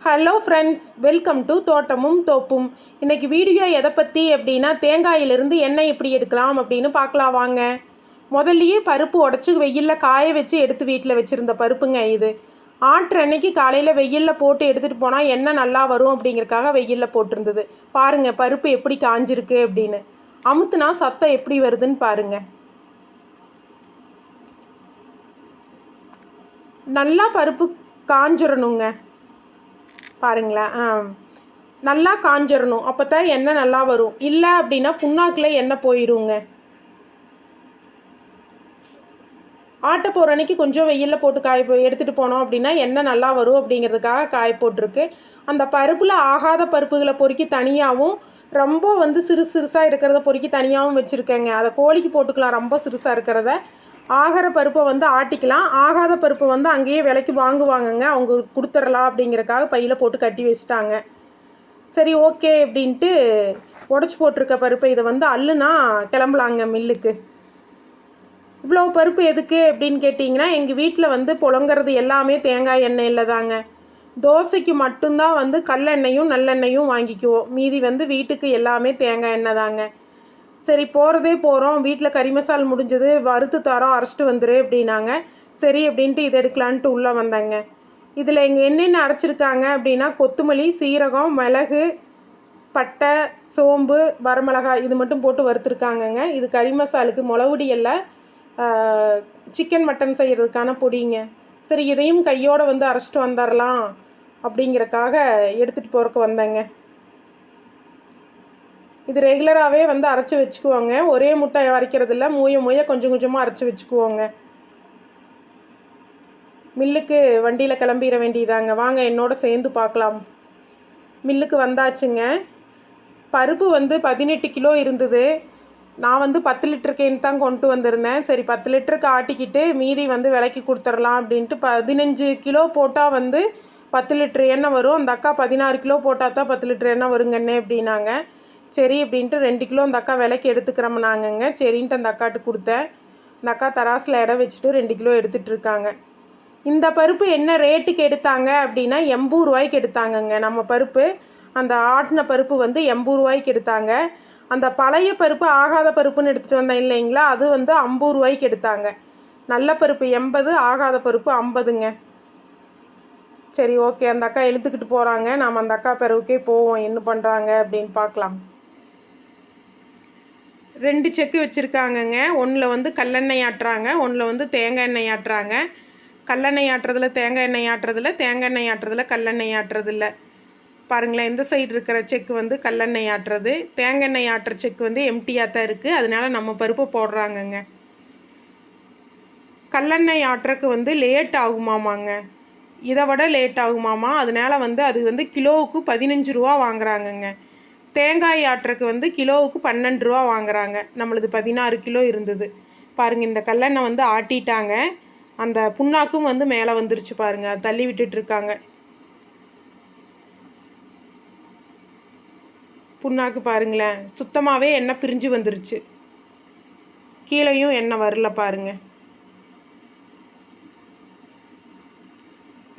Hello friends, welcome to தோட்டமும் தோப்பும். இன்றைக்கி வீடியோ எதை பற்றி அப்படின்னா, தேங்காயிலிருந்து எண்ணெய் எப்படி எடுக்கலாம் அப்படின்னு பார்க்கலாம் வாங்க. முதல்லையே பருப்பு உடச்சி வெயிலில் காய வச்சு எடுத்து வீட்டில் வச்சுருந்த பருப்புங்க இது. ஆட்டுற அன்னைக்கு காலையில் வெயிலில் போட்டு எடுத்துகிட்டு போனால் எண்ணெய் நல்லா வரும் அப்படிங்கிறக்காக வெயிலில் போட்டிருந்தது. பாருங்கள் பருப்பு எப்படி காஞ்சிருக்கு அப்படின்னு. அமுத்துனா சத்தம் எப்படி வருதுன்னு பாருங்கள். நல்லா பருப்பு காஞ்சிடணுங்க. பாருங்களேன், நல்லா காஞ்சிடணும். அப்போ தான் எண்ணெய் நல்லா வரும். இல்லை அப்படின்னா புண்ணாக்கில் எண்ணெய் போயிடுங்க. ஆட்டை போகிற அன்றைக்கி கொஞ்சம் வெயிலில் போட்டு எடுத்துகிட்டு போனோம் அப்படின்னா எண்ணெய் நல்லா வரும் அப்படிங்கிறதுக்காக காய போட்டிருக்கு. அந்த பருப்பில் ஆகாத பருப்புகளை பொறுக்கி தனியாகவும், ரொம்ப சிறு சிறுசாக இருக்கிறத பொறுக்கி தனியாகவும் வச்சுருக்கேங்க. அதை கோழிக்கு போட்டுக்கலாம். ரொம்ப சிறுசாக இருக்கிறத ஆகிற பருப்பை ஆட்டிக்கலாம். ஆகாத பருப்பை அங்கேயே விலைக்கு வாங்குவாங்கங்க. அவங்க கொடுத்துடலாம் அப்படிங்கிறக்காக பையில் போட்டு கட்டி வச்சுட்டாங்க. சரி, ஓகே அப்படின்ட்டு உடச்சி போட்டிருக்க பருப்பை இதை அள்ளுனா கிளம்பலாங்க மில்லுக்கு. இவ்வளோ பருப்பு எதுக்கு அப்படின்னு கேட்டிங்கன்னா, எங்கள் வீட்டில் புழங்கிறது எல்லாமே தேங்காய் எண்ணெயில் தாங்க. தோசைக்கு மட்டும்தான் கல்லெண்ணெயும் நல்லெண்ணெயும் வாங்கிக்குவோம். மீதி வீட்டுக்கு எல்லாமே தேங்காய் எண்ணெய் தாங்க. சரி, போகிறதே போகிறோம், வீட்டில் கறி மசால் முடிஞ்சது, வறுத்து தரோம், அரைச்சிட்டு வந்துரு அப்படின்னாங்க. சரி அப்படின்ட்டு இதை எடுக்கலான்ட்டு உள்ளே வந்தாங்க. இதில் எங்கள் என்னென்ன அரைச்சிருக்காங்க அப்படின்னா, கொத்தமல்லி, சீரகம், மிளகு, பட்டை, சோம்பு, வரமிளகாய் இது மட்டும் போட்டு வறுத்துருக்காங்கங்க. இது கறி மசாலுக்கு மிளகுடி எல்லாம் சிக்கன் மட்டன் செய்கிறதுக்கான பொடிங்க. சரி, இதையும் கையோடு அரைச்சிட்டு வந்துடலாம் அப்படிங்கிறக்காக எடுத்துகிட்டு போகிறக்கு வந்தேங்க. இது ரெகுலராகவே அரைச்சி வச்சுக்குவோங்க. ஒரே முட்டை அரைக்கிறதில்ல, மூய கொஞ்சம் கொஞ்சமாக அரைச்சி வச்சுக்குவோங்க. மில்லுக்கு வண்டியில் கிளம்பிட வேண்டியதாங்க. வாங்க என்னோட சேர்ந்து பார்க்கலாம். மில்லுக்கு வந்தாச்சுங்க. பருப்பு 18 கிலோ இருந்தது. நான் 10 லிட்டர் கேன் தான் கொண்டு வந்திருந்தேன். சரி, 10 லிட்டருக்கு ஆட்டிக்கிட்டு மீதி விலைக்கு கொடுத்துடலாம் அப்படின்ட்டு 15 கிலோ போட்டால் 10 லிட்டர் எண்ணெய் வரும். அந்த அக்கா 16 கிலோ போட்டால் தான் 10 லிட்டர் எண்ணெய் வருங்கண்ணே அப்படின்னாங்க. சரி அப்படின்ட்டு 2 கிலோ அந்த அக்கா விலைக்கு எடுத்துக்கிறோம்னாங்கங்க. சரின்ட்டு அந்த அக்காட்டு கொடுத்தேன். அந்த அக்கா தராசில் இடம் வச்சுட்டு 2 கிலோ எடுத்துகிட்ருக்காங்க. இந்த பருப்பு என்ன ரேட்டுக்கு எடுத்தாங்க அப்படின்னா 80 ரூபாய்க்கு எடுத்தாங்கங்க. நம்ம பருப்பு அந்த ஆட்டின பருப்பு 80 ரூபாய்க்கு எடுத்தாங்க. அந்த பழைய பருப்பு ஆகாத பருப்புன்னு எடுத்துகிட்டு வந்தேன் இல்லைங்களா, அது 50 ரூபாய்க்கு எடுத்தாங்க. நல்ல பருப்பு 80, ஆகாத பருப்பு 50ங்க. சரி, ஓகே, அந்த அக்கா இழுத்துக்கிட்டு போகிறாங்க. நாம் அந்த அக்கா பிறகுக்கே போவோம், என்ன பண்ணுறாங்க அப்படின்னு பார்க்கலாம். 2 செக்கு வச்சுருக்காங்கங்க. ஒன்றில் கல்லெண்ணெய் ஆட்டுறாங்க, ஒன்றில் தேங்காய் எண்ணெய் ஆட்டுறாங்க. கல்லெண்ணெய் ஆட்டுறதுல தேங்காய் எண்ணெய் ஆட்டுறதில்ல, தேங்காய் எண்ணெய் ஆட்டுறதுல கல்லெண்ணெய் ஆட்டுறதில்ல. பாருங்களேன், இந்த சைடு இருக்கிற செக்கு கல்லெண்ணெய் ஆட்டுறது, தேங்காய் எண்ணெய் ஆட்டுற செக்கு எம்டியாக தான் இருக்குது. அதனால நம்ம பருப்பை போடுறாங்கங்க. கல்லெண்ணெய் ஆட்டுறக்கு லேட் ஆகுமாமாங்க. இதை விட லேட் ஆகுமாமா. அதனால அது கிலோவுக்கு 15 ரூபா வாங்குறாங்கங்க. தேங்காய் ஆட்டுறக்கு கிலோவுக்கு 12 ரூபா வாங்குறாங்க. நம்மளது 16 கிலோ இருந்தது. பாருங்கள், இந்த கல்லெண்ணெய் ஆட்டிட்டாங்க. அந்த புண்ணாக்கும் மேலே வந்துருச்சு பாருங்கள். அது தள்ளி விட்டுட்ருக்காங்க. புண்ணாக்கு பாருங்களேன், சுத்தமாகவே எண்ணெய் பிரிஞ்சு வந்துருச்சு. கீழேயும் எண்ணெய் வரல பாருங்கள்.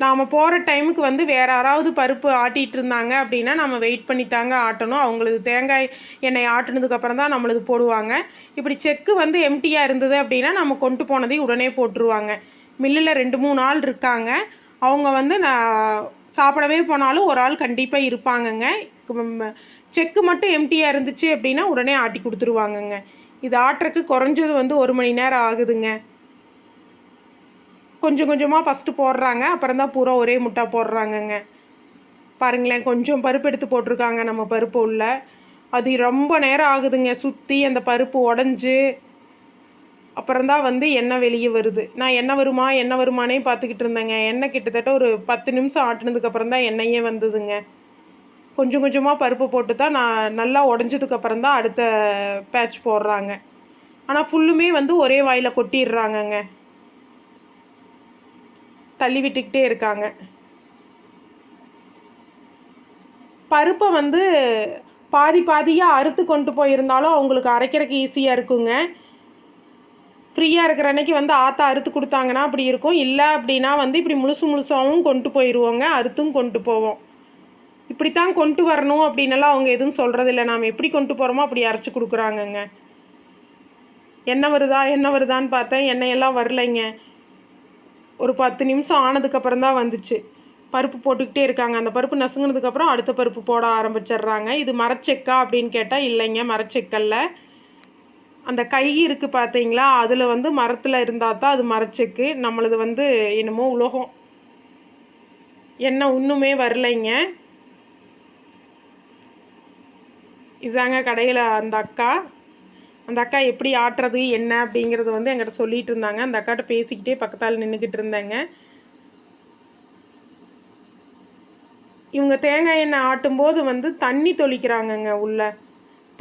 நாம் போகிற டைமுக்கு வேறு யாராவது பருப்பு ஆட்டிகிட்டு இருந்தாங்க அப்படின்னா நம்ம வெயிட் பண்ணி தாங்க ஆட்டணும். அவங்களது தேங்காய் எண்ணெய் ஆட்டினதுக்கப்புறம் தான் நம்மளது போடுவாங்க. இப்படி செக்கு எம்டியாக இருந்தது அப்படின்னா நம்ம கொண்டு போனதையும் உடனே போட்டுருவாங்க. மில்லில் 2-3 ஆள் இருக்காங்க. அவங்க நான் சாப்பிடவே போனாலும் ஒரு ஆள் கண்டிப்பாக இருப்பாங்கங்க. செக்கு மட்டும் எம்டியாக இருந்துச்சு அப்படின்னா உடனே ஆட்டி கொடுத்துருவாங்கங்க. இது ஆட்டுறக்கு குறைஞ்சது 1 மணி நேரம் ஆகுதுங்க. கொஞ்சம் கொஞ்சமாக ஃபஸ்ட்டு போடுறாங்க, அப்புறம் தான் பூரா ஒரே முட்டை போடுறாங்கங்க. பாருங்களேன், கொஞ்சம் பருப்பு எடுத்து போட்டிருக்காங்க நம்ம பருப்பு உள்ள. அது ரொம்ப நேரம் ஆகுதுங்க சுற்றி. அந்த பருப்பு உடஞ்சி அப்புறம்தான் எண்ணெய் வெளியே வருது. நான் எண்ணெய் வருமானே பார்த்துக்கிட்டு இருந்தேங்க. எண்ணெய் கிட்டத்தட்ட ஒரு 10 நிமிஷம் ஆட்டினதுக்கப்புறம் தான் எண்ணெயே வந்ததுங்க. கொஞ்சம் கொஞ்சமாக பருப்பு போட்டு தான் நான் நல்லா உடஞ்சதுக்கப்புறம் தான் அடுத்த பேட்ச் போடுறாங்க. ஆனால் ஃபுல்லுமே ஒரே வாயில் கொட்டிடுறாங்கங்க. தள்ளி விட்டுக்கிட்டே இருக்காங்க. பருப்பை பாதி பாதியாக அறுத்து கொண்டு போயிருந்தாலும் அவங்களுக்கு அரைக்கிறதுக்கு ஈஸியாக இருக்குங்க. ஃப்ரீயாக இருக்கிற அன்றைக்கி ஆத்தா அறுத்து கொடுத்தாங்கன்னா அப்படி இருக்கும். இல்லை அப்படின்னா இப்படி முழுசாகவும் கொண்டு போயிடுவோங்க, அறுத்தும் கொண்டு போவோம். இப்படித்தான் கொண்டு வரணும் அப்படின்னலாம் அவங்க எதுவும் சொல்கிறதில்ல. நாம் எப்படி கொண்டு போகிறோமோ அப்படி அரைச்சி கொடுக்குறாங்கங்க. எண்ணெய் வருதான்னு பார்த்தேன், எண்ணெயெல்லாம் வரலைங்க. ஒரு 10 நிமிஷம் ஆனதுக்கப்புறம் தான் வந்துச்சு. பருப்பு போட்டுக்கிட்டே இருக்காங்க. அந்த பருப்பு நசுங்கினதுக்கப்புறம் அடுத்த பருப்பு போட ஆரம்பிச்சிடுறாங்க. இது மரச்செக்கா அப்படின்னு கேட்டால் இல்லைங்க, மரச்செக்கல்ல. அந்த கை இருக்குது பார்த்தீங்களா, அதில் வந்து மரத்தில் இருந்தால் தான் அது மரச்செக்கு. நம்மளது வந்து என்னமோ உலோகம். எண்ணெய் இன்னுமே வரலைங்க. இதாங்க கடையில் அந்த அக்கா எப்படி ஆட்டுறது என்ன அப்படிங்கிறது வந்து என்கிட்ட சொல்லிகிட்டு இருந்தாங்க. அந்த அக்காட்ட பேசிக்கிட்டே பக்கத்தால் நின்றுக்கிட்டு இருந்தேங்க. இவங்க தேங்காய் எண்ணெய் ஆட்டும்போது வந்து தண்ணி தொளிக்கிறாங்கங்க. உள்ள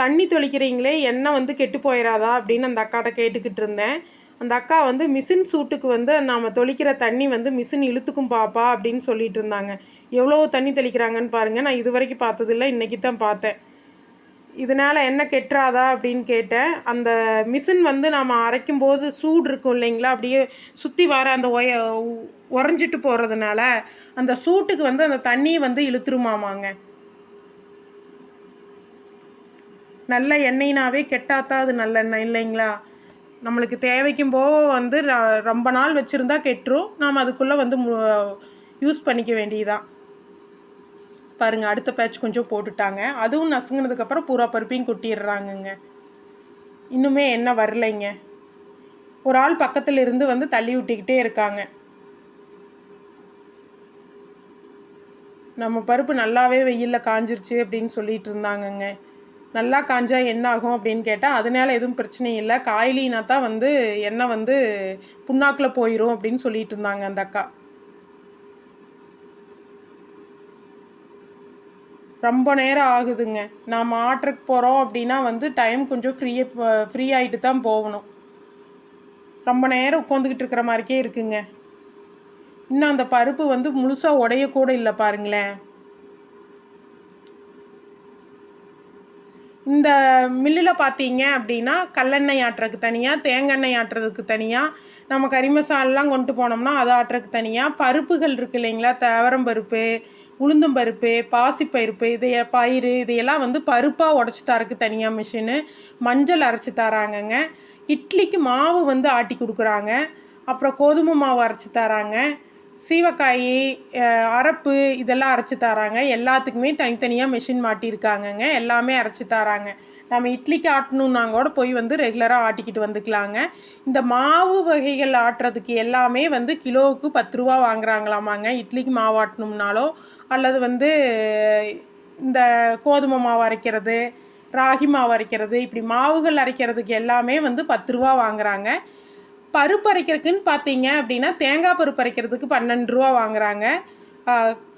தண்ணி தொளிக்கிறீங்களே, எண்ணெய் வந்து கெட்டு போயிடாதா அப்படின்னு அந்த அக்காட்ட கேட்டுக்கிட்டு இருந்தேன். அந்த அக்கா வந்து மிஷின் சூட்டுக்கு வந்து நாம் தொளிக்கிற தண்ணி வந்து மிஷின் இழுத்துக்கும் பாப்பா அப்படின்னு சொல்லிட்டு இருந்தாங்க. எவ்வளோ தண்ணி தெளிக்கிறாங்கன்னு பாருங்கள். நான் இது வரைக்கும் பார்த்ததில்ல, இன்றைக்கி தான் பார்த்தேன். இதனால் எண்ணெய் கெட்டுறாதா அப்படின்னு கேட்டேன். அந்த மிஷின் வந்து நாம் அரைக்கும்போது சூடு இருக்கும் இல்லைங்களா, அப்படியே சுற்றி வர அந்த உறைஞ்சிட்டு போகிறதுனால அந்த சூட்டுக்கு வந்து அந்த தண்ணியை வந்து இழுத்துருமாமாங்க. நல்ல எண்ணெய்னாவே கெட்டாத்தான் அது நல்லெண்ணெய் இல்லைங்களா. நம்மளுக்கு தேவைக்கும் போக வந்து ரொம்ப நாள் வச்சுருந்தா கெட்டுரும். நாம் அதுக்குள்ளே வந்து யூஸ் பண்ணிக்க வேண்டியதான். பாருங்கள், அடுத்த பேட்ச் கொஞ்சம் போட்டுட்டாங்க. அதுவும் நசுங்கினதுக்கப்புறம் பூரா பருப்பையும் கொட்டிடுறாங்கங்க. இன்னுமே எண்ணெய் வரலைங்க. ஒரு ஆள் பக்கத்தில் இருந்து வந்து தள்ளி விட்டுக்கிட்டே இருக்காங்க. நம்ம பருப்பு நல்லாவே வெயிலில் காஞ்சிருச்சு அப்படின்னு சொல்லிட்டு இருந்தாங்கங்க. நல்லா காஞ்சா என்ன ஆகும் அப்படின்னு கேட்டால் அதனால எதுவும் பிரச்சனை இல்லை, காயிலினா தான் வந்து எண்ணெய் வந்து புண்ணாக்கில் போயிடும் அப்படின்னு சொல்லிட்டு இருந்தாங்க அந்த அக்கா. ரொம்ப நேரம் ஆகுதுங்க. நாம் ஆர்டருக்கு போகிறோம் அப்படின்னா வந்து டைம் கொஞ்சம் ஃப்ரீ ஆகிட்டு தான் போகணும். ரொம்ப நேரம் உட்காந்துக்கிட்டு இருக்கிற மாதிரிக்கே இருக்குங்க. இன்னும் அந்த பருப்பு வந்து முழுசாக உடையக்கூட இல்லை பாருங்களேன். இந்த மில்லில் பார்த்தீங்க அப்படின்னா கல்லெண்ணெய் ஆட்டுறதுக்கு தனியாக, தேங்காய் ஆட்டுறதுக்கு தனியாக, நம்ம கறி மசாலெலாம் கொண்டு போனோம்னா அதை ஆட்டுறதுக்கு தனியாக, பருப்புகள் இருக்குது இல்லைங்களா, துவரம்பருப்பு, உளுந்தம்பருப்பு, பாசிப்பருப்பு, பயிறு இதையெல்லாம் வந்து பருப்பாக உடச்சி தரக்கு தனியாக மிஷினு, மஞ்சள் அரைச்சி தராங்கங்க. இட்லிக்கு மாவு வந்து ஆட்டி கொடுக்குறாங்க. அப்புறம் கோதுமை மாவு அரைச்சி தராங்க. சீவக்காய், அரப்பு இதெல்லாம் அரைச்சி தராங்க. எல்லாத்துக்குமே தனித்தனியாக மிஷின் மாட்டியிருக்காங்கங்க. எல்லாமே அரைச்சி தராங்க. நம்ம இட்லிக்கு ஆட்டணுன்னா கூட போய் வந்து ரெகுலராக ஆட்டிக்கிட்டு வந்துக்கலாங்க. இந்த மாவு வகைகள் ஆட்டுறதுக்கு எல்லாமே வந்து கிலோவுக்கு 10 ரூபா வாங்குறாங்களாமாங்க. இட்லிக்கு மாவு ஆட்டணும்னாலோ அல்லது வந்து இந்த கோதுமை மாவு அரைக்கிறது, ராகி மாவு அரைக்கிறது, இப்படி மாவுகள் அரைக்கிறதுக்கு எல்லாமே வந்து 10 ரூபா வாங்குறாங்க. பருப்பு அரைக்கிறதுக்குன்னு பார்த்தீங்க அப்படின்னா தேங்காய் பருப்பு அரைக்கிறதுக்கு 12 ரூபா வாங்குறாங்க.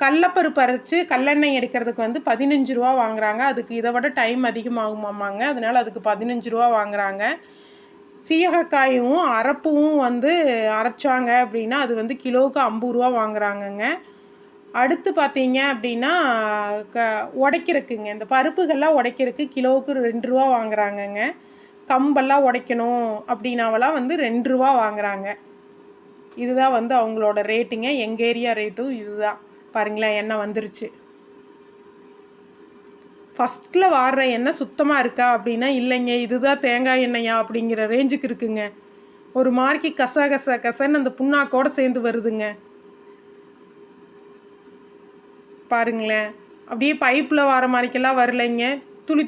கடலப்பருப்பு அரைச்சி கல்லெண்ணெய் எடுக்கிறதுக்கு வந்து 15 ரூபா வாங்குறாங்க. அதுக்கு இதை விட டைம் அதிகமாகுமாமாங்க. அதனால் அதுக்கு 15 ரூபா வாங்குறாங்க. சீயக்காயும் அரப்பும் வந்து அரைச்சாங்க அப்படின்னா அது வந்து கிலோவுக்கு 50 ரூபா வாங்குறாங்கங்க. அடுத்து பார்த்தீங்க அப்படின்னா உடைக்கிறதுக்குங்க, இந்த பருப்புகள்லாம் உடைக்கிறதுக்கு கிலோவுக்கு 2 ரூபா வாங்குறாங்கங்க. கம்பெல்லாம் உடைக்கணும் அப்படின்னாவெல்லாம் வந்து 2 ரூபா வாங்குறாங்க. இதுதான் வந்து அவங்களோட ரேட்டுங்க. எங்கள் ஏரியா ரேட்டும் இதுதான். பாருங்களேன், எண்ணெய் வந்துருச்சு. ஃபஸ்ட்டில் வாடுற எண்ணெய் சுத்தமாக இருக்கா அப்படின்னா இல்லைங்க, இதுதான் தேங்காய் எண்ணெயா அப்படிங்கிற ரேஞ்சுக்கு இருக்குங்க. ஒரு மாதிரிக்கு கசன்னு அந்த புண்ணாக்கோடு சேர்ந்து வருதுங்க. பாருங்களேன், அப்படியே பைப்பில் வர மாதிரிக்கெல்லாம் வரலைங்க, துளி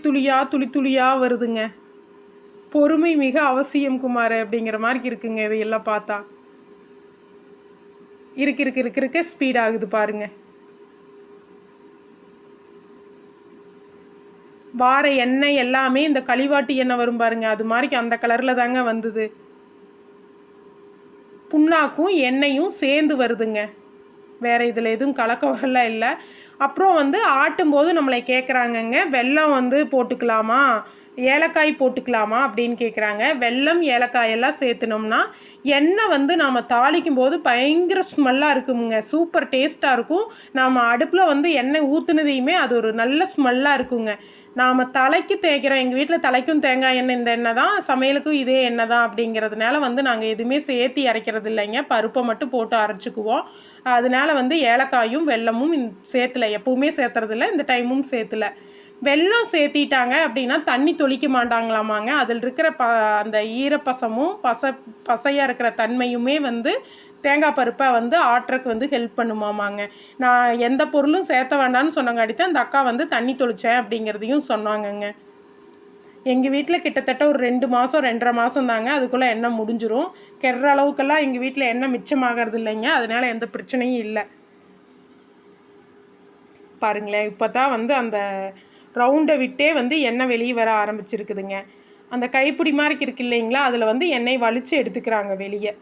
துளியாக வருதுங்க. பொறுமை மிக அவசியம் குமார் அப்படிங்கிற மாதிரி இருக்குங்க. இதையெல்லாம் பார்த்தா இருக்க ஸ்பீட் ஆகுது பாருங்க. வார எண்ணெய் எல்லாமே இந்த களிவாட்டி எண்ணெய் வரும் பாருங்க, அது மாதிரி அந்த கலரில் தாங்க வந்தது. புண்ணாக்கும் எண்ணெயும் சேர்ந்து வருதுங்க. வேறு இதில் எதுவும் கலக்கவெல்லாம் இல்லை. அப்புறம் வந்து ஆட்டும்போது நம்மளை கேட்குறாங்கங்க, வெல்லம் வந்து போட்டுக்கலாமா, ஏலக்காய் போட்டுக்கலாமா அப்படின்னு கேட்குறாங்க. வெல்லம் ஏலக்காயெல்லாம் சேர்த்துனோம்னா எண்ணெய் வந்து நாம் தாளிக்கும் போது பயங்கர ஸ்மெல்லாக இருக்குங்க. சூப்பர் டேஸ்ட்டாக இருக்கும். நாம் அடுப்பில் வந்து எண்ணெய் ஊற்றுனதையுமே அது ஒரு நல்ல ஸ்மெல்லாக இருக்குங்க. நாம் தலைக்கு தேய்க்கிறோம், எங்கள் வீட்டில் தலைக்கும் தேங்காய் எண்ணெய் இந்த எண்ணெய் தான், சமையலுக்கும் இதே எண்ணெய் தான் அப்படிங்கிறதுனால வந்து நாங்கள் எதுவுமே சேர்த்தி அரைக்கிறது இல்லைங்க. பருப்பை மட்டும் போட்டு அரைச்சிக்குவோம். அதனால வந்து ஏலக்காயும் வெல்லமும் சேர்த்துல, எப்பவுமே சேர்த்துறதில்ல, இந்த டைமும் சேர்த்துல. வெல்லம் சேர்த்திட்டாங்க அப்படின்னா தண்ணி தொளிக்க மாட்டாங்களாமாங்க. அதில் இருக்கிற அந்த ஈரப்பசமும் பசையாக இருக்கிற தன்மையுமே வந்து தேங்காய் பருப்பை வந்து ஆட்டுறக்கு வந்து ஹெல்ப் பண்ணுமாமாங்க. நான் எந்த பொருளும் சேர்த்த வேண்டாம்னு சொன்னங்காட்டி அந்த அக்கா வந்து தண்ணி தொளித்தேன் அப்படிங்கிறதையும் சொன்னாங்கங்க. எங்கள் வீட்டில் கிட்டத்தட்ட ஒரு 2 மாதம் 2.5 மாதம் தாங்க, அதுக்குள்ளே எண்ணெய் முடிஞ்சிடும். கெடுற அளவுக்கெல்லாம் எங்கள் வீட்டில் எண்ணெய் மிச்சமாகிறது இல்லைங்க. அதனால் எந்த பிரச்சனையும் இல்லை. பாருங்களேன், இப்போ தான் வந்து அந்த ரவுண்டை விட்டே வந்து எண்ணெய் வெளியே வர ஆரம்பிச்சிருக்குதுங்க. அந்த கைப்பிடி மாதிரி இருக்கு இல்லைங்களா, அதில் வந்து எண்ணெய் வலித்து எடுத்துக்கிறாங்க வெளியே.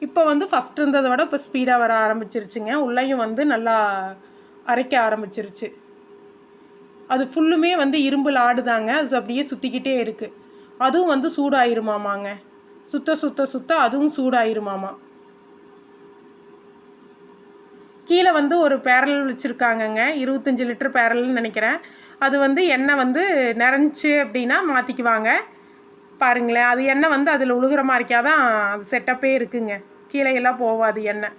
இப்போ வந்து ஃபஸ்ட் இருந்ததை விட இப்போ ஸ்பீடாக வர ஆரம்பிச்சிருச்சுங்க. உள்ளேயும் வந்து நல்லா அரைக்க ஆரம்பிச்சிருச்சு. அது ஃபுல்லுமே வந்து இரும்பு ஆடுதாங்க. அது அப்படியே சுற்றிக்கிட்டே இருக்குது. அதுவும் வந்து சூடாயிருமாமாங்க. சுத்த சுத்த சுத்த அதுவும் சூடாயிருமாமா. கீழே வந்து ஒரு பேரல் வச்சுருக்காங்கங்க, 25 லிட்டர் பேரல்னு நினைக்கிறேன். அது வந்து எண்ணெய் வந்து நிறைஞ்சி அப்படின்னா மாற்றிக்குவாங்க. பாருங்களேன், அது எண்ணெய் வந்து அதில் உழுகிற மாதிரிக்காதான் அது செட்டப்பே இருக்குங்க. கீழே எல்லாம் போகாது எண்ணெய்.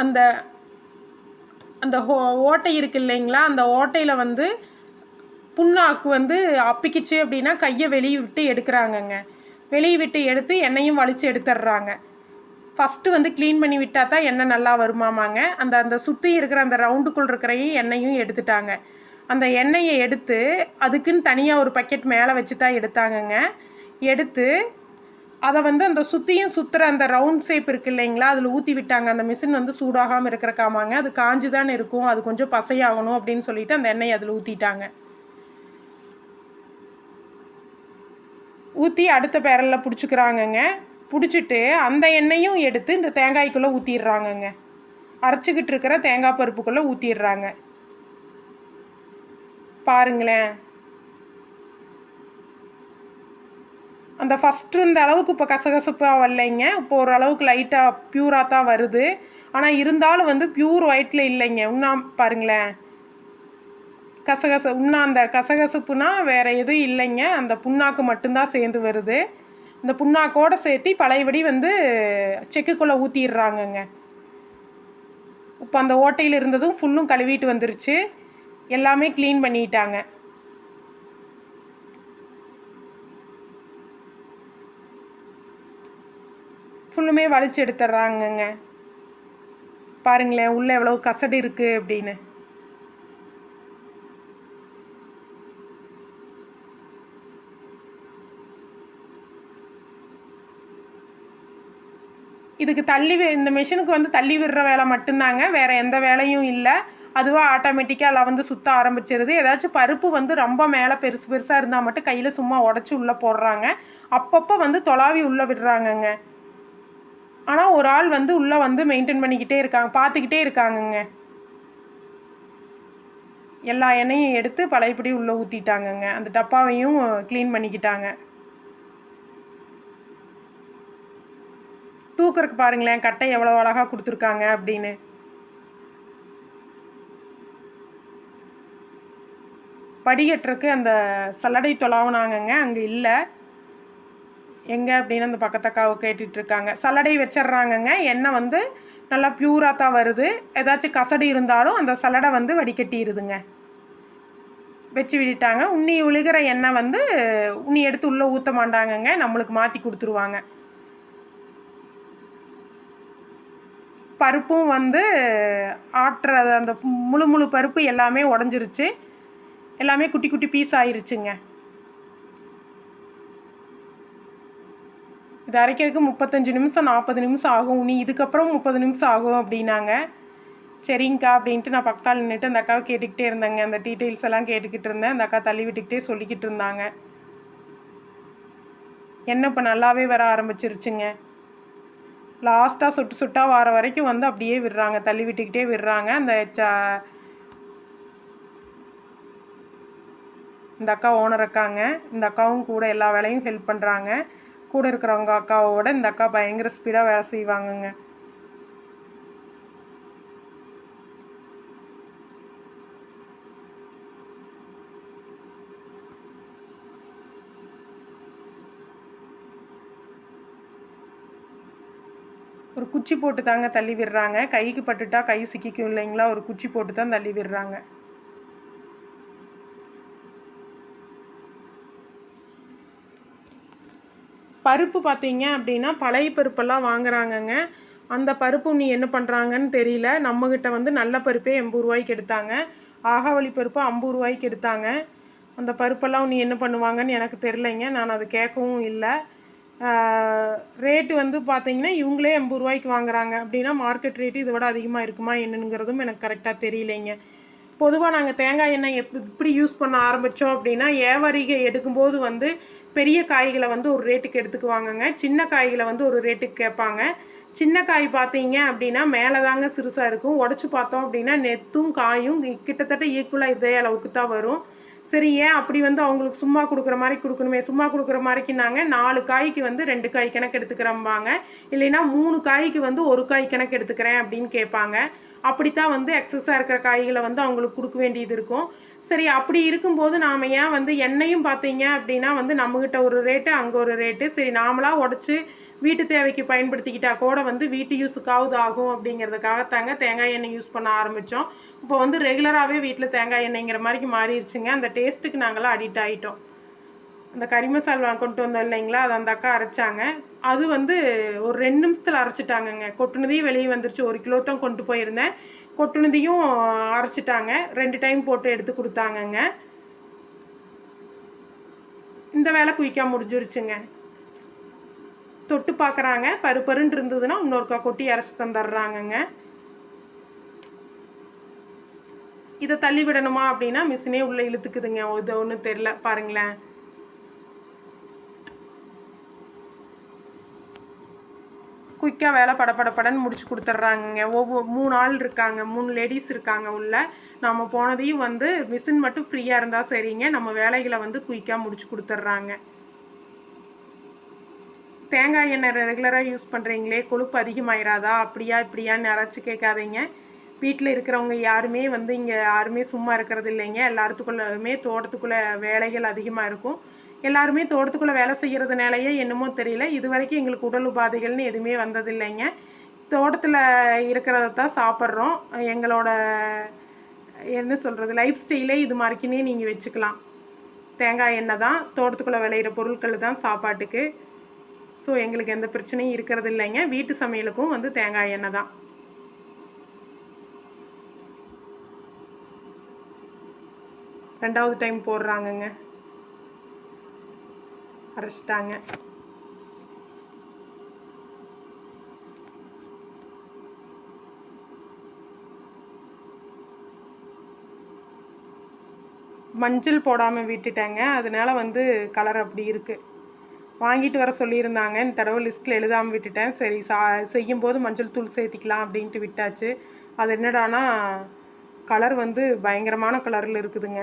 அந்த அந்த ஓட்டை இருக்கு இல்லைங்களா, அந்த ஓட்டையில் வந்து புண்ணாக்கு வந்து அப்பிக்கிச்சு அப்படின்னா கையை வெளியே விட்டு எடுக்கிறாங்கங்க. வெளியே விட்டு எடுத்து எண்ணெயும் வலித்து எடுத்துடுறாங்க. ஃபஸ்ட்டு வந்து க்ளீன் பண்ணி விட்டால் தான் எண்ணெய் நல்லா வருமாமாங்க. அந்த அந்த சுற்றி இருக்கிற அந்த ரவுண்டுக்குள் இருக்கிறையும் எண்ணெயும் எடுத்துட்டாங்க. அந்த எண்ணெயை எடுத்து அதுக்குன்னு தனியாக ஒரு பக்கெட் மேலே வச்சு தான் எடுத்தாங்கங்க. எடுத்து அதை வந்து அந்த சுற்றியும் சுற்றுற அந்த ரவுண்ட் ஷேப் இருக்குது இல்லைங்களா, அதில் ஊற்றி விட்டாங்க. அந்த மிஷின் வந்து சூடாகாமல் இருக்கிறக்காமாங்க. அது காஞ்சி தான் இருக்கும், அது கொஞ்சம் பசையாகணும் அப்படின்னு சொல்லிட்டு அந்த எண்ணெயை அதில் ஊற்றிட்டாங்க. ஊற்றி அடுத்த பேரலில் பிடிச்சிக்கிறாங்கங்க. பிடிச்சிட்டு அந்த எண்ணெயும் எடுத்து இந்த தேங்காய்க்குள்ளே ஊற்றிடுறாங்கங்க. அரைச்சிக்கிட்டு இருக்கிற தேங்காய் பருப்புக்குள்ளே ஊற்றிடுறாங்க. பாருங்களேன், அந்த ஃபஸ்ட்டு இருந்த அளவுக்கு இப்போ கசகசப்பாக வரலைங்க. இப்போ ஓரளவுக்கு லைட்டாக ப்யூராக தான் வருது. ஆனால் இருந்தாலும் வந்து ப்யூர் ஒயிட்டில் இல்லைங்க. இன்னும் பாருங்களேன், இன்னும் அந்த கசகசப்புனா வேறு எதுவும் இல்லைங்க. அந்த புண்ணாக்கு மட்டும்தான் சேர்ந்து வருது. இந்த புண்ணாக்கோடு சேர்த்து பழையபடி வந்து செக்குக்குள்ளே ஊற்றிடுறாங்கங்க. இப்போ அந்த ஓட்டையில் இருந்ததும் ஃபுல்லும் கழுவிட்டு வந்துருச்சு. எல்லாமே க்ளீன் பண்ணிட்டாங்க. ஃபுல்லுமே வலிச்சு எடுத்துட்றாங்கங்க. பாருங்களேன், உள்ளே எவ்வளோ கசடு இருக்குது அப்படின்னு. இதுக்கு இந்த மிஷினுக்கு வந்து தள்ளி விடுற வேலை மட்டும்தாங்க, வேறு எந்த வேலையும் இல்லை. அதுவாக ஆட்டோமேட்டிக்காக எல்லாம் வந்து சுற்ற ஆரம்பிச்சிருது. ஏதாச்சும் பருப்பு வந்து ரொம்ப மேலே பெருசு பெருசாக இருந்தால் மட்டும் கையில் சும்மா உடச்சி உள்ளே போடுறாங்க. அப்பப்போ வந்து தொலாவி உள்ளே விடுறாங்கங்க. ஆனால் ஒரு ஆள் வந்து உள்ளே வந்து மெயின்டைன் பண்ணிக்கிட்டே இருக்காங்க, பார்த்துக்கிட்டே இருக்காங்கங்க. எல்லா எண்ணெயும் எடுத்து பழையபடி உள்ளே ஊற்றிட்டாங்கங்க. அந்த டப்பாவையும் க்ளீன் பண்ணிக்கிட்டாங்க. தூக்குறதுக்கு பாருங்களேன், கட்டை எவ்வளோ அழகாக கொடுத்துருக்காங்க அப்படின்னு. படிக்கட்டுறக்கு அந்த சல்லடை தொலாவுனாங்கங்க, அங்கே இல்லை. எங்கே அப்படின்னு அந்த பக்கத்தக்காவை கேட்டுட்ருக்காங்க. சல்லடை வச்சிட்றாங்கங்க. எண்ணெய் வந்து நல்லா ப்யூராக தான் வருது. ஏதாச்சும் கசடு இருந்தாலும் அந்த சல்லடை வந்து வடிகட்டிடுதுங்க. வச்சு விட்டுட்டாங்க. உண்ணி விழுகிற எண்ணெய் வந்து உண்ணி எடுத்து உள்ளே ஊற்ற மாட்டாங்கங்க, நம்மளுக்கு மாற்றி கொடுத்துருவாங்க. பருப்பும் வந்து ஆட்டுறது அந்த முழு பருப்பு எல்லாமே உடஞ்சிருச்சு. எல்லாமே குட்டி குட்டி பீஸ் ஆயிருச்சுங்க. இது அரைக்கிறதுக்கு 35 நிமிஷம் 40 நிமிஷம் ஆகும், நீ இதுக்கப்புறம் 30 நிமிஷம் ஆகும் அப்படின்னாங்க. சரிங்கக்கா அப்படின்ட்டு நான் பக்கத்தால் நின்றுட்டு அந்த அக்காவை கேட்டுக்கிட்டே இருந்தேங்க. அந்த டீட்டெயில்ஸ் எல்லாம் கேட்டுக்கிட்டு இருந்தேன். அந்த அக்கா தள்ளி விட்டுக்கிட்டே சொல்லிக்கிட்டு இருந்தாங்க. எண்ணெய் இப்போ நல்லாவே வர ஆரம்பிச்சிருச்சுங்க. லாஸ்ட்டாக சொட்டு சொட்டாக வர வரைக்கும் வந்து அப்படியே விடுறாங்க, தள்ளி விட்டுக்கிட்டே விடுறாங்க. இந்த அக்கா ஓனர் அக்காங்க. இந்த அக்காவும் கூட எல்லா வேலையும் ஹெல்ப் பண்ணுறாங்க. கூட இருக்கிறவங்க அக்காவோட இந்த அக்கா பயங்கர ஸ்பீடாக வேலை செய்வாங்கங்க. ஒரு குச்சி போட்டு தாங்க தள்ளி விடுறாங்க. கைக்கு பட்டுட்டா கை சிக்கிக்கும் இல்லைங்களா, ஒரு குச்சி போட்டு தான் தள்ளி விடுறாங்க. பருப்பு பார்த்தீங்க அப்படின்னா பழைய பருப்பெல்லாம் வாங்குறாங்கங்க. அந்த பருப்பு நீ என்ன பண்ணுறாங்கன்னு தெரியல. நம்மக்கிட்ட வந்து நல்ல பருப்பே 80 ரூபாய்க்கு எடுத்தாங்க. ஆகாவளி பருப்பு 50 ரூபாய்க்கு எடுத்தாங்க. அந்த பருப்பெல்லாம் நீ என்ன பண்ணுவாங்கன்னு எனக்கு தெரிலைங்க. நான் அது கேட்கவும் இல்லை. ரேட்டு வந்து பார்த்தீங்கன்னா இவங்களே 80 ரூபாய்க்கு வாங்குறாங்க அப்படின்னா மார்க்கெட் ரேட்டு இதை விட அதிகமாக இருக்குமா என்னங்கிறதும் எனக்கு கரெக்டாக தெரியலைங்க. பொதுவாக நாங்கள் தேங்காய் எண்ணெய் எப்படி யூஸ் பண்ண ஆரம்பித்தோம் அப்படின்னா, ஏவரிகை எடுக்கும்போது வந்து பெரிய காய்களை வந்து ஒரு ரேட்டுக்கு எடுத்துக்குவாங்கங்க. சின்ன காய்களை வந்து ஒரு ரேட்டுக்கு கேட்பாங்க. சின்ன காய் பார்த்தீங்க அப்படின்னா மேலே தாங்க சிறுசாக இருக்கும். உடச்சி பார்த்தோம் அப்படின்னா நெத்தும் காயும் கிட்டத்தட்ட ஈக்குவலாக இதே அளவுக்கு தான் வரும். சரி, ஏன் அப்படி வந்து அவங்களுக்கு சும்மா கொடுக்குற மாதிரி கொடுக்கணுமே, சும்மா கொடுக்குற மாதிரிக்கு நாங்கள் 4 காய்க்கு வந்து 2 காய் கணக்கு எடுத்துக்கிறோம்பாங்க. இல்லைன்னா 3 காய்க்கு வந்து 1 காய் கணக்கு எடுத்துக்கிறேன் அப்படின்னு கேட்பாங்க. அப்படித்தான் வந்து எக்ஸஸாக இருக்கிற காய்களை வந்து அவங்களுக்கு கொடுக்க வேண்டியது இருக்கும். சரி, அப்படி இருக்கும்போது நாம் ஏன் வந்து எண்ணெயும் பார்த்தீங்க அப்படின்னா வந்து நம்மக்கிட்ட ஒரு ரேட்டு, அங்கே ஒரு ரேட்டு. சரி, நாமளாக உடச்சி வீட்டு தேவைக்கு பயன்படுத்திக்கிட்டா கூட வந்து வீட்டு யூஸுக்காவது ஆகும் அப்படிங்கிறதுக்காகத்தாங்க தேங்காய் எண்ணெய் யூஸ் பண்ண ஆரம்பித்தோம். இப்போ வந்து ரெகுலராகவே வீட்டில் தேங்காய் எண்ணெய்ங்கிற மாதிரிக்கு மாறிடுச்சுங்க. அந்த டேஸ்ட்டுக்கு நாங்களாம் அடிக்ட் ஆகிட்டோம். அந்த கறி மசாலா கொண்டு வந்தோம் இல்லைங்களா, அது அந்த அக்கா அரைச்சாங்க. அது வந்து ஒரு 2 நிமிஷத்தில் அரைச்சிட்டாங்கங்க. கொட்டுனதையும் வெளியே வந்துருச்சு. 1 கிலோ தான் கொண்டு போயிருந்தேன். கொட்டுனதையும் அரைச்சிட்டாங்க. 2 டைம் போட்டு எடுத்து கொடுத்தாங்கங்க. இந்த வேலை குயிக்காக முடிஞ்சிருச்சுங்க. தொட்டு பார்க்குறாங்க, பருப்பருன்னு இருந்ததுன்னா இன்னொருக்கா கொட்டி அரைச்சி தந்துடுறாங்கங்க. இதை தள்ளி விடணுமா அப்படின்னா மிஷினே உள்ளே இழுத்துக்குதுங்க. இது ஒன்றும் தெரில பாருங்களேன். குயிக்காக வேலை படன்னு முடிச்சு கொடுத்துட்றாங்கங்க. 3 ஆள் இருக்காங்க, 3 லேடிஸ் இருக்காங்க உள்ள. நம்ம போனதையும் வந்து மிஷின் மட்டும் ஃப்ரீயாக இருந்தால் சரிங்க, நம்ம வேலைகளை வந்து குயிக்காக முடிச்சு கொடுத்துட்றாங்க. தேங்காய் எண்ணெய் ரெகுலராக யூஸ் பண்ணுறீங்களே, கொழுப்பு அதிகமாயிராதா, அப்படியா இப்படியான்னு யாராச்சும் கேட்காதீங்க. வீட்டில் இருக்கிறவங்க யாருமே வந்து இங்கே யாருமே சும்மா இருக்கிறது இல்லைங்க. எல்லாத்துக்குள்ளேயுமே தோட்டத்துக்குள்ளே வேலைகள் அதிகமாக இருக்கும். எல்லாருமே தோட்டத்துக்குள்ளே வேலை செய்கிறதுனாலையே என்னமோ தெரியல, இது வரைக்கும் எங்களுக்கு உடல் உபாதைகள்னு எதுவுமே வந்ததில்லைங்க. தோட்டத்தில் இருக்கிறத தான் சாப்பிட்றோம். எங்களோட என்ன சொல்கிறது, லைஃப் ஸ்டைலே இது மாதிரிக்கினே நீங்கள் வச்சுக்கலாம். தேங்காய் எண்ணெய் தான், தோட்டத்துக்குள்ளே விளையிற பொருட்கள் தான் சாப்பாட்டுக்கு. ஸோ எங்களுக்கு எந்த பிரச்சனையும் இருக்கிறது இல்லைங்க. வீட்டு சமையலுக்கும் வந்து தேங்காய் எண்ணெய் தான். ரெண்டாவது டைம் போடுறாங்கங்க, அரைச்சிட்டாங்க. மஞ்சள் போடாமல் விட்டுட்டேங்க, அதனால வந்து கலர் அப்படி இருக்குது. வாங்கிட்டு வர சொல்லியிருந்தாங்க, இந்த தடவை லிஸ்ட்டில் எழுதாமல் விட்டுட்டேன். சரி, செய்யும்போது மஞ்சள் தூள் சேர்த்திக்கலாம் அப்படின்ட்டு விட்டாச்சு. அது என்னடானா கலர் வந்து பயங்கரமான கலரில் இருக்குதுங்க.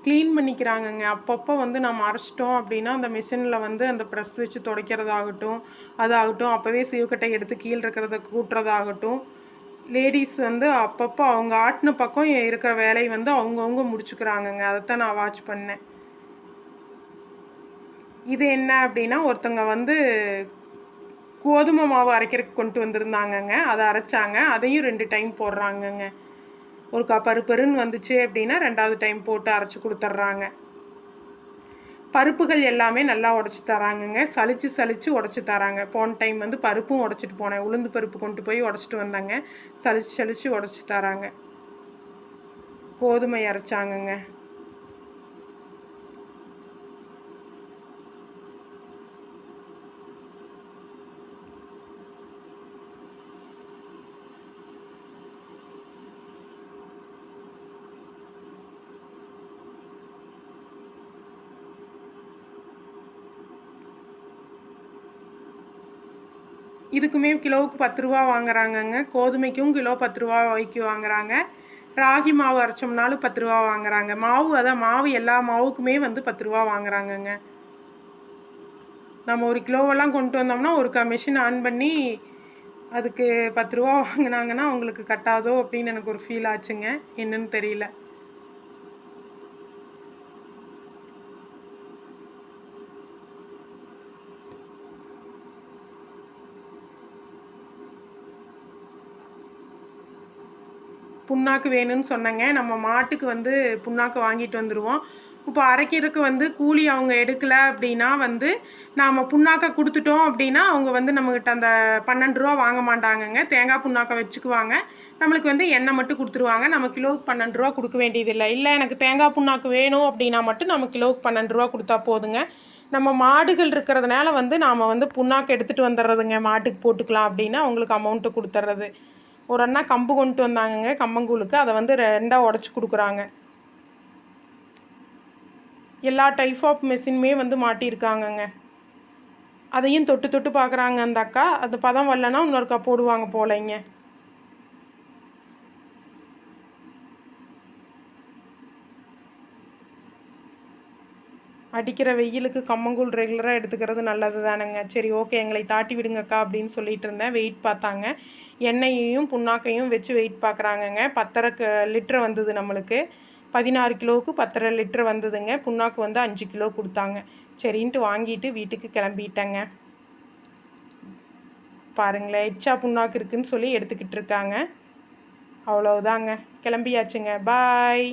க்ளீன் பண்ணிக்கிறாங்கங்க. அப்பப்போ வந்து நம்ம அரைச்சிட்டோம் அப்படின்னா அந்த மிஷினில் வந்து அந்த ப்ரெஸ் வச்சு துடைக்கிறதாகட்டும், அதாகட்டும், அப்போவே சீவக்கட்டை எடுத்து கீழே இருக்கிறத கூட்டுறதாகட்டும், லேடிஸ் வந்து அப்பப்போ அவங்க ஆட்டின பக்கம் இருக்கிற வேலையை வந்து அவங்கவுங்க முடிச்சுக்கிறாங்கங்க. அதைத்தான் நான் வாட்ச் பண்ணேன். இது என்ன அப்படின்னா, ஒருத்தங்க வந்து கோதுமை மாவு அரைக்கிறதுக்கு கொண்டு வந்திருந்தாங்கங்க. அதை அரைச்சாங்க, அதையும் 2 டைம் போடுறாங்கங்க. ஒரு பருப்பருன்னு வந்துச்சு அப்படின்னா 2வது டைம் போட்டு அரைச்சி கொடுத்துட்றாங்க. பருப்புகள் எல்லாமே நல்லா உடச்சி தராங்கங்க. சலிச்சு உடச்சி தராங்க. போன டைம் வந்து பருப்பும் உடச்சிட்டு போனேன். உளுந்து பருப்பு கொண்டு போய் உடச்சிட்டு வந்தாங்க. சலிச்சு உடச்சி தராங்க. கோதுமை அரைச்சாங்கங்க. இதுக்குமே கிலோவுக்கு 10 ரூபா வாங்குறாங்கங்க. கோதுமைக்கும் கிலோ 10 ரூபாய்க்கு வாங்குறாங்க. ராகி மாவு அரைச்சோம்னாலும் 10 ரூபா வாங்குறாங்க. மாவு அதான் மாவு எல்லா மாவுக்குமே வந்து 10 ரூபா வாங்குறாங்கங்க. நம்ம ஒரு கிலோவெல்லாம் கொண்டு வந்தோம்னா ஒரு மிஷின் ஆன் பண்ணி அதுக்கு 10 ரூபா வாங்கினாங்கன்னா அவங்களுக்கு கட்டாதோ அப்படின்னு எனக்கு ஒரு ஃபீல் ஆச்சுங்க. என்னன்னு தெரியல. புண்ணாக்கு வேணும்னு சொன்னேங்க. நம்ம மாட்டுக்கு வந்து புண்ணாக்கு வாங்கிட்டு வந்துடுவோம். இப்போ அரைக்கிறதுக்கு வந்து கூலி அவங்க எடுக்கலை அப்படின்னா வந்து நாம் புண்ணாக்கை கொடுத்துட்டோம் அப்படின்னா அவங்க வந்து நம்மக்கிட்ட அந்த 12 ரூபா வாங்க மாட்டாங்கங்க. தேங்காய் புண்ணாக்கை வச்சுக்குவாங்க. நம்மளுக்கு வந்து எண்ணெய் மட்டும் கொடுத்துருவாங்க. நம்ம கிலோவுக்கு 12 ரூபா கொடுக்க வேண்டியதில்லை. இல்லை எனக்கு தேங்காய் புண்ணாக்கு வேணும் அப்படின்னா மட்டும் நம்ம கிலோவுக்கு 12 ரூபா கொடுத்தா போதுங்க. நம்ம மாடுகள் இருக்கிறதுனால வந்து நாம் வந்து புண்ணாக்கு எடுத்துகிட்டு வந்துடுறதுங்க. மாட்டுக்கு போட்டுக்கலாம் அப்படின்னு அவங்களுக்கு அமௌண்ட்டு கொடுத்துட்றது. ஒரு அண்ணா கம்பு கொண்டு வந்தாங்கங்க கம்மங்கூழுக்கு. அதை வந்து 2ஆக உடச்சி கொடுக்குறாங்க. எல்லா டைப் ஆஃப் மெஷினுமே வந்து மாட்டியிருக்காங்கங்க. அதையும் தொட்டு தொட்டு பார்க்குறாங்க அந்த அக்கா. அது பதம் வரலன்னா இன்னொருக்கா போடுவாங்க போலைங்க. அடிக்கிற வெயிலுக்கு கம்மங்கூழ் ரெகுலராக எடுத்துக்கிறது நல்லது தானேங்க. சரி ஓகே எங்களை தாட்டி விடுங்கக்கா அப்படின்னு சொல்லிட்டு இருந்தேன். வெயிட் பார்த்தாங்க. எண்ணெயையும் புண்ணாக்கையும் வச்சு வெயிட் பார்க்குறாங்கங்க. 10.5 லிட்டர் வந்தது நம்மளுக்கு. 16 கிலோவுக்கு 10.5 லிட்டர் வந்ததுங்க. புண்ணாக்கு வந்து 5 கிலோ கொடுத்தாங்க. சரின்ட்டு வாங்கிட்டு வீட்டுக்கு கிளம்பிட்டேங்க. பாருங்களேன் எச்சா புண்ணாக்கு இருக்குதுன்னு சொல்லி எடுத்துக்கிட்டு இருக்காங்க. அவ்வளோதாங்க, கிளம்பியாச்சுங்க. பாய்.